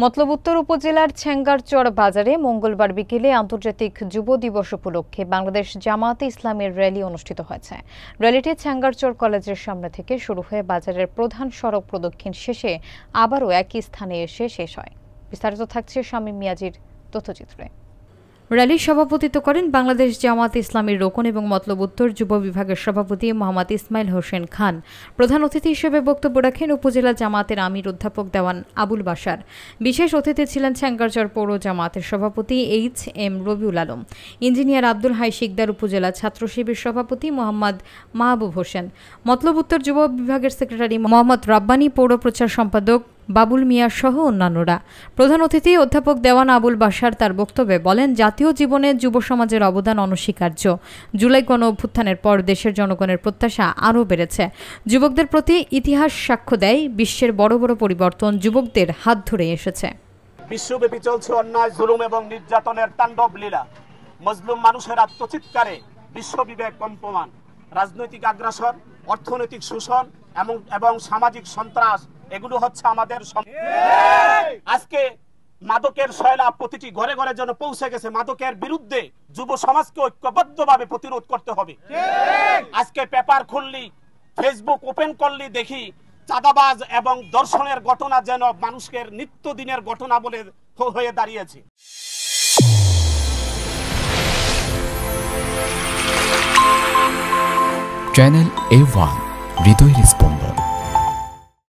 মতলব উত্তর উপজেলার ছেঙ্গারচর বাজারে মঙ্গলবার বিকেলে আন্তর্জাতিক যুব দিবস উপলক্ষে বাংলাদেশ জামায়াতে ইসলামীর র্যালি অনুষ্ঠিত হয়েছে। র্যালিটি ছেঙ্গারচর কলেজের সামনে থেকে শুরু হয়ে বাজারের প্রধান সড়ক প্রদক্ষিণ শেষে আবারও একই স্থানে এসে শেষ হয়। বিস্তারিত থাকছে শামীম মিয়াজির তথ্যচিত্রে। র্যালির সভাপতিত্ব করেন বাংলাদেশ জামায়াতে ইসলামীর রোকন এবং মতলব উত্তর যুব বিভাগের সভাপতি মোহাম্মদ ইসমাইল হোসেন খান। প্রধান অতিথি হিসেবে বক্তব্য রাখেন উপজেলা জামায়াতের আমির অধ্যাপক দেওয়ান আবুল বাশার। বিশেষ অতিথি ছিলেন ছেঙ্গারচর পৌর জামায়াতের সভাপতি এইচ.এম. রবিউল আলম, ইঞ্জিনিয়ার আব্দুল হাই শিকদার, উপজেলা ছাত্র শিবির সভাপতি মোহাম্মদ মাহবুব হোসেন, মতলব উত্তর যুব বিভাগের সেক্রেটারি মোহাম্মদ রাব্বানী, পৌর প্রচার সম্পাদক বাবুল মিয়া সহ অন্যান্যরা। প্রধান অতিথি অধ্যাপক দেওয়ান আবুল বাশার তার বক্তব্যে বলেন, জাতীয় জীবনে যুব সমাজের অবদান অনস্বীকার্য। জুলাই গণ অভ্যুত্থানের পর দেশের জনগণের প্রত্যাশা আরও বেড়েছে। যুবকদের প্রতি ইতিহাস সাক্ষ্য দেয়, বিশ্বের বড় বড় পরিবর্তন যুবকদের হাত ধরে এসেছে। বিশ্বব্যাপী চলছে অন্যায়, জুলুম এবং নির্যাতনের তাণ্ডব লীলা। মজলুম মানুষের আত্মচিৎকারে বিশ্ববিবেক কম্পমান। রাজনৈতিক আগ্রাসন, অর্থনৈতিক শোষণ এবং সামাজিক সন্ত্রাস, এগুলো হচ্ছে আমাদের। আজকে মাদকের সয়লাভ প্রতিটি ঘরে ঘরে যেন পৌঁছে গেছে। মাদকের বিরুদ্ধে যুব সমাজকে ঐক্যবদ্ধভাবে প্রতিরোধ করতে হবে। আজকে পেপার খুললি, ফেসবুক ওপেন করলি, দেখি চাঁদাবাজ এবং দর্শনের ঘটনা যেন মানুষের নিত্যদিনের ঘটনা বলে হয়ে দাঁড়িয়েছে। চ্যানেল A1 হৃদয় রেসপন্স।